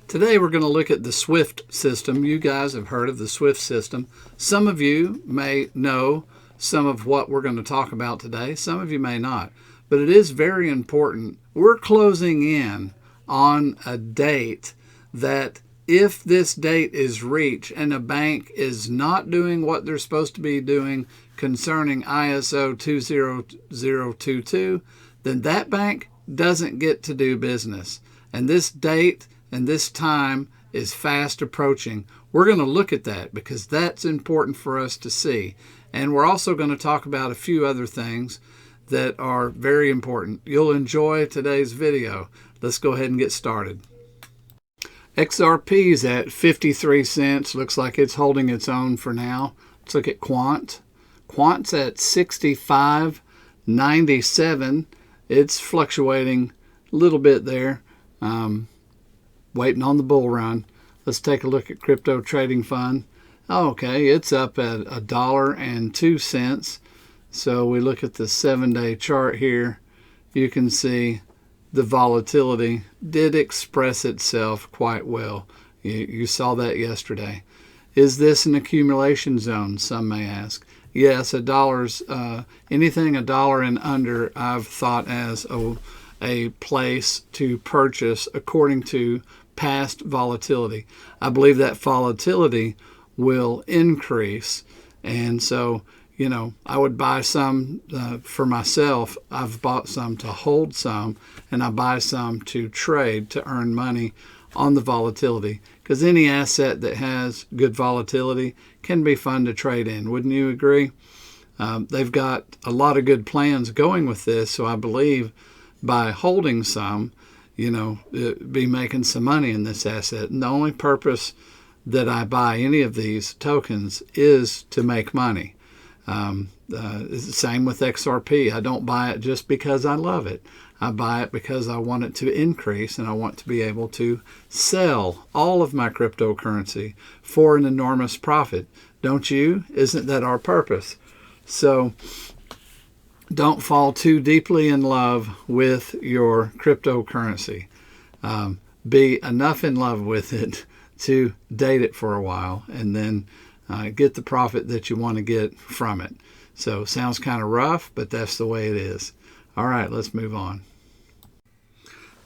Today we're going to look at the SWIFT system. You guys have heard of the SWIFT system. Some of you may know some of what we're going to talk about today. Some of you may not. But it is very important. We're closing in on a date that if this date is reached and a bank is not doing what they're supposed to be doing concerning ISO 20022, then that bank doesn't get to do business. And this date and this time is fast approaching. We're going to look at that because that's important for us to see. And we're also going to talk about a few other things that are very important. You'll enjoy today's video. Let's go ahead and get started. XRP is at 53 cents. Looks like it's holding its own for now. Let's look at Quant. Quant's at 65.97. It's fluctuating a little bit there. Waiting on the bull run. Let's take a look at Crypto Trading Fund. Okay, it's up at $1.02. So we look at the 7-day chart here. You can see the volatility did express itself quite well. You saw that yesterday. Is this an accumulation zone? Some may ask. Yes, anything $1 and under I've thought as a place to purchase according to past volatility. I believe that volatility will increase, and so I would buy some for myself. I've bought some to hold some, and I buy some to trade to earn money on the volatility, because any asset that has good volatility can be fun to trade in. Wouldn't you agree? They've got a lot of good plans going with this, so I believe by holding some, be making some money in this asset. And the only purpose that I buy any of these tokens is to make money. Same with XRP. I don't buy it just because I love it. I buy it because I want it to increase and I want to be able to sell all of my cryptocurrency for an enormous profit. Don't you? Isn't that our purpose? So don't fall too deeply in love with your cryptocurrency. Be enough in love with it to date it for a while and then get the profit that you want to get from it. So sounds kind of rough, but that's the way it is. All right, let's move on.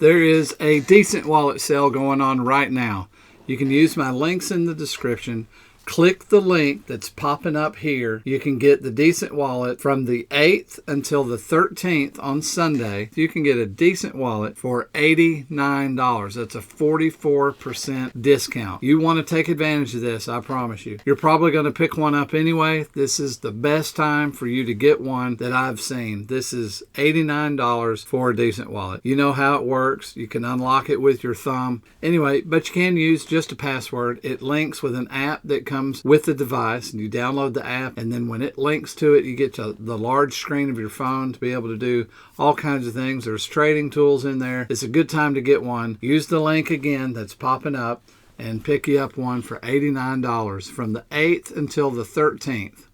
There is a decent wallet sale going on right now. You can use my links in the description. Click the link that's popping up here. You can get the decent wallet from the 8th until the 13th on Sunday. You can get a decent wallet for $89. That's a 44% discount. You want to take advantage of this, I promise you. You're probably going to pick one up anyway. This is the best time for you to get one that I've seen. This is $89 for a decent wallet. You know how it works. You can unlock it with your thumb. Anyway, but you can use just a password. It links with an app that comes with the device, and you download the app, and then when it links to it, you get to the large screen of your phone to be able to do all kinds of things. There's trading tools in there. It's a good time to get one. Use the link again that's popping up and pick you up one for $89 from the 8th until the 13th.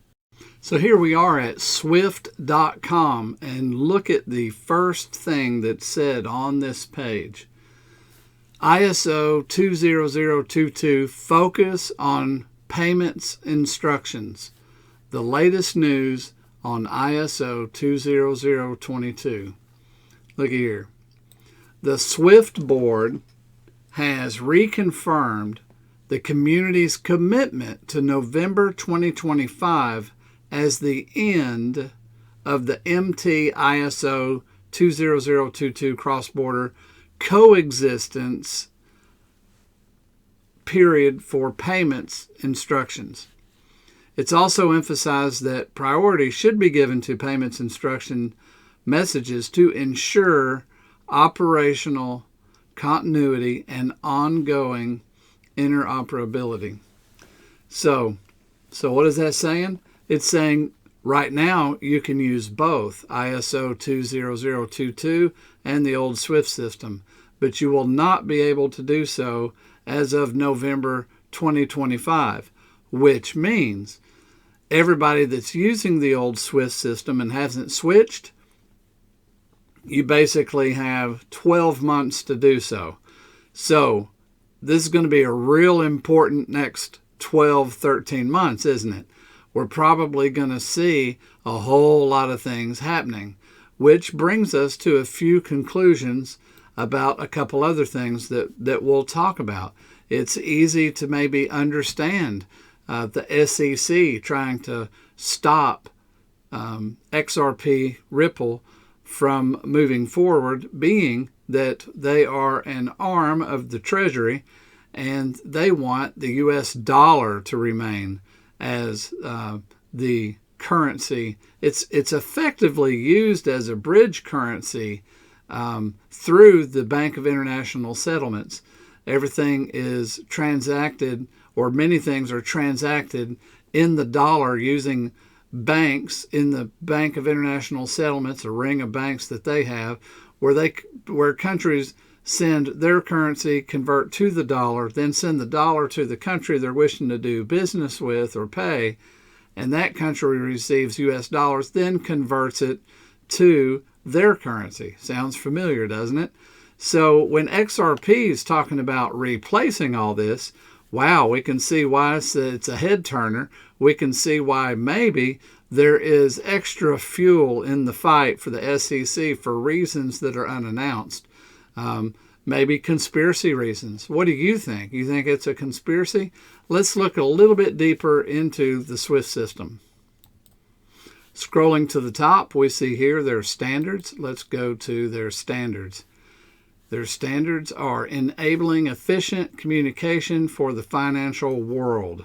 So here we are at swift.com, and look at the first thing that's said on this page. ISO 20022, focus on payments instructions. The latest news on ISO 20022. Look here. The SWIFT board has reconfirmed the community's commitment to November 2025 as the end of the MT ISO 20022 cross-border coexistence period for payments instructions. It's also emphasized that priority should be given to payments instruction messages to ensure operational continuity and ongoing interoperability. So what is that saying? It's saying right now you can use both ISO 20022 and the old SWIFT system, but you will not be able to do so as of November 2025, which means everybody that's using the old SWIFT system and hasn't switched, you basically have 12 months to do so. So this is going to be a real important next 12, 13 months, isn't it? We're probably going to see a whole lot of things happening, which brings us to a few conclusions about a couple other things that we'll talk about. It's easy to maybe understand the SEC trying to stop XRP Ripple from moving forward, being that they are an arm of the Treasury and they want the US dollar to remain as the currency. It's effectively used as a bridge currency through the Bank of International Settlements. Everything is transacted, or many things are transacted in the dollar using banks in the Bank of International Settlements, a ring of banks that they have, where countries send their currency, convert to the dollar, then send the dollar to the country they're wishing to do business with or pay, and that country receives US dollars, then converts it to their currency. Sounds familiar, doesn't it? So when XRP is talking about replacing all this, wow, we can see why it's a head turner. We can see why maybe there is extra fuel in the fight for the SEC for reasons that are unannounced. Maybe conspiracy reasons. What do you think? You think it's a conspiracy? Let's look a little bit deeper into the SWIFT system. Scrolling to the top, we see here their standards. Let's go to their standards. Their standards are enabling efficient communication for the financial world.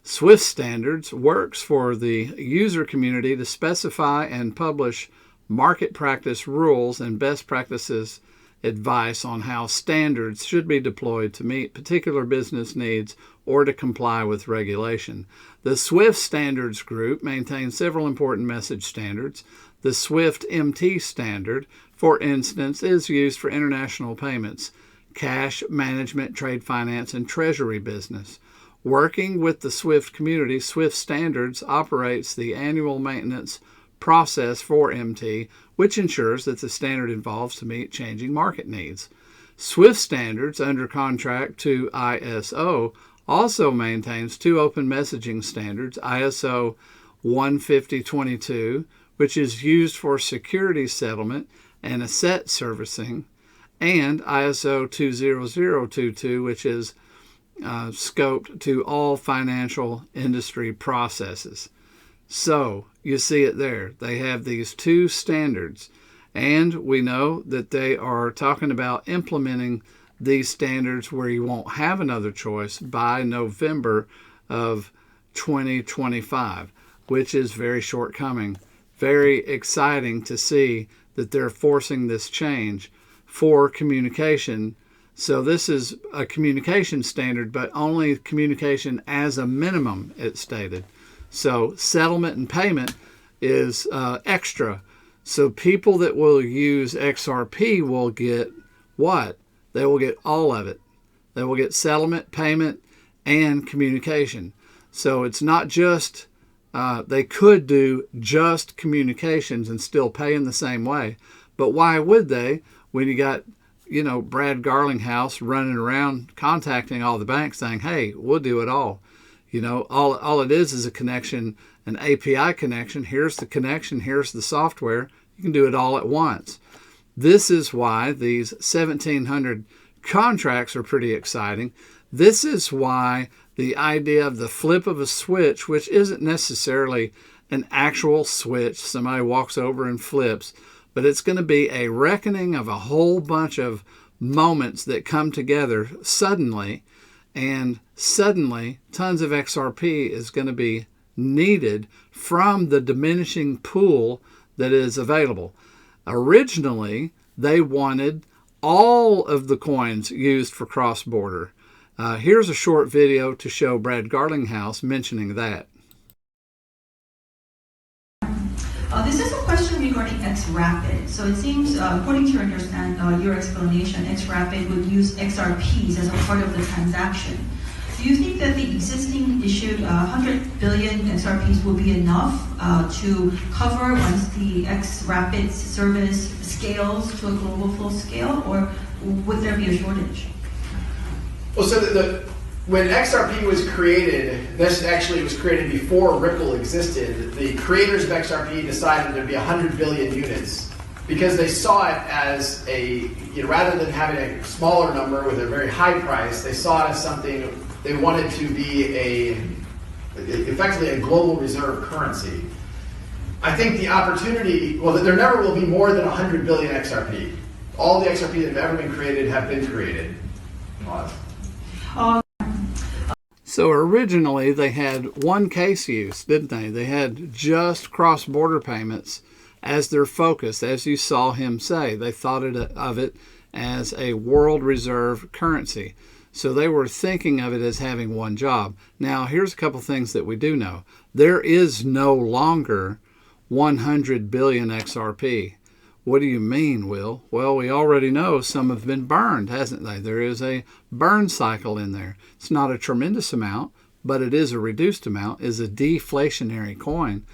SWIFT standards works for the user community to specify and publish market practice rules and best practices advice on how standards should be deployed to meet particular business needs or to comply with regulation. The SWIFT Standards Group maintains several important message standards. The SWIFT MT standard, for instance, is used for international payments, cash management, trade finance, and treasury business. Working with the SWIFT community, SWIFT Standards operates the annual maintenance process for MT, which ensures that the standard evolves to meet changing market needs. SWIFT Standards, under contract to ISO, also maintains two open messaging standards, ISO 15022, which is used for security settlement and asset servicing, and ISO 20022, which is scoped to all financial industry processes. So you see it there. They have these two standards, and we know that they are talking about implementing these standards where you won't have another choice by November of 2025, which is very shortcoming. Very exciting to see that they're forcing this change for communication. So this is a communication standard, but only communication as a minimum, it's stated. So settlement and payment is extra. So people that will use XRP will get what? They will get all of it. They will get settlement, payment, and communication. So it's not just, they could do just communications and still pay in the same way. But why would they when you got, Brad Garlinghouse running around contacting all the banks saying, hey, we'll do it all. All it is a connection, an API connection. Here's the connection. Here's the software. You can do it all at once. This is why these 1,700 contracts are pretty exciting. This is why the idea of the flip of a switch, which isn't necessarily an actual switch, somebody walks over and flips, but it's going to be a reckoning of a whole bunch of moments that come together suddenly, and suddenly tons of XRP is going to be needed from the diminishing pool that is available. Originally, they wanted all of the coins used for cross-border. Here's a short video to show Brad Garlinghouse mentioning that. This is a question regarding XRapid. So it seems, according to your explanation, XRapid would use XRPs as a part of the transaction. Do you think that the existing issued 100 billion XRPs will be enough to cover once the XRapid service scales to a global full scale, or would there be a shortage? Well, so when XRP was created, this actually was created before Ripple existed. The creators of XRP decided there'd be 100 billion units because they saw it as rather than having a smaller number with a very high price, they saw it as something they wanted to be effectively a global reserve currency. I think the opportunity, well, there never will be more than 100 billion XRP. All the XRP that have ever been created have been created. So originally they had one case use, didn't they? They had just cross-border payments as their focus, as you saw him say. They thought of it as a world reserve currency. So they were thinking of it as having one job. Now, here's a couple things that we do know. There is no longer 100 billion XRP. What do you mean, Will? Well, we already know some have been burned, hasn't they? There is a burn cycle in there. It's not a tremendous amount, but it is a reduced amount, is a deflationary coin.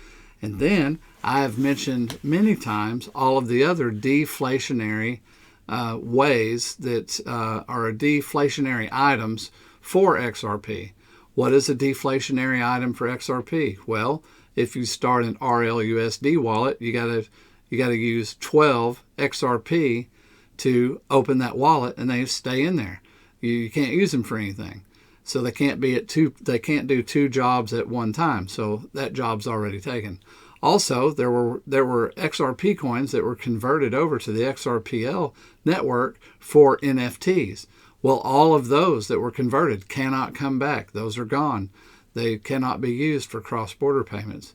And then I have mentioned many times all of the other deflationary ways that are deflationary items for XRP. What is a deflationary item for XRP? Well, if you start an RLUSD wallet, you got to use 12 XRP to open that wallet, and they stay in there. You can't use them for anything. So they can't do two jobs at one time. So that job's already taken. Also, there were XRP coins that were converted over to the XRPL network for NFTs. Well, all of those that were converted cannot come back. Those are gone. They cannot be used for cross-border payments.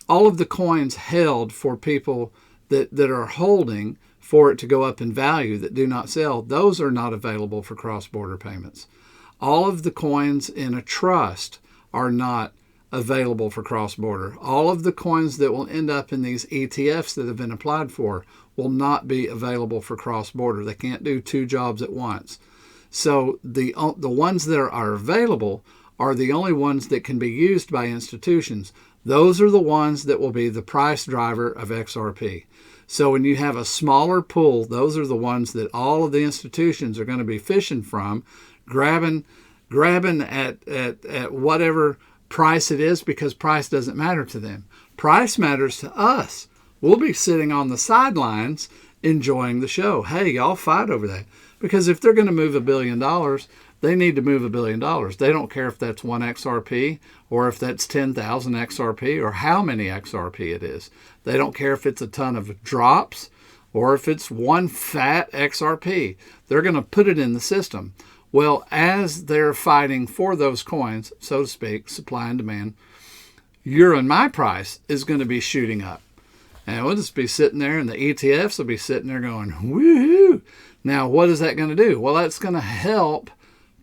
All of the coins held for people that are holding for it to go up in value that do not sell, those are not available for cross-border payments. All of the coins in a trust are not available for cross-border. All of the coins that will end up in these ETFs that have been applied for will not be available for cross-border. They can't do two jobs at once. So the ones that are available are the only ones that can be used by institutions. Those are the ones that will be the price driver of XRP. So when you have a smaller pool, those are the ones that all of the institutions are going to be fishing from, grabbing at whatever price it is, because price doesn't matter to them. Price matters to us. We'll be sitting on the sidelines enjoying the show. Hey, y'all fight over that. Because if they're going to move $1 billion, they need to move $1 billion. They don't care if that's 1 XRP or if that's 10,000 XRP or how many XRP it is. They don't care if it's a ton of drops or if it's one fat XRP. They're going to put it in the system. Well, as they're fighting for those coins, so to speak, supply and demand, your and my price is going to be shooting up. And we'll just be sitting there, and the ETFs will be sitting there going, woohoo! Now, what is that going to do? Well, that's going to help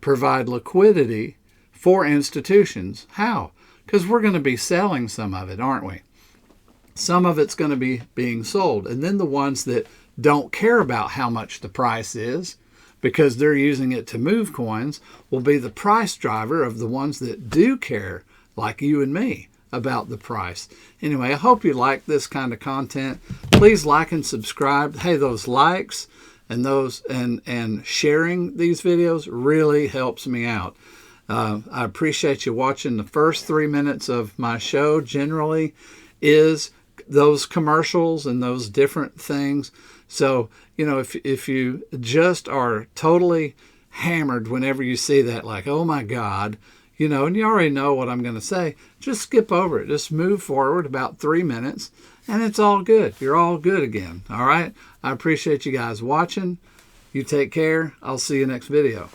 provide liquidity for institutions. How? Because we're going to be selling some of it, aren't we? Some of it's going to be being sold. And then the ones that don't care about how much the price is, because they're using it to move coins, will be the price driver of the ones that do care, like you and me, about the price. Anyway, I hope you like this kind of content. Please like and subscribe. Hey, those likes and those and sharing these videos really helps me out. I appreciate you watching. The first 3 minutes of my show generally is those commercials and those different things. So, if you just are totally hammered whenever you see that, like, oh my God, and you already know what I'm going to say, just skip over it. Just move forward about 3 minutes, and it's all good. You're all good again. All right? I appreciate you guys watching. You take care. I'll see you next video.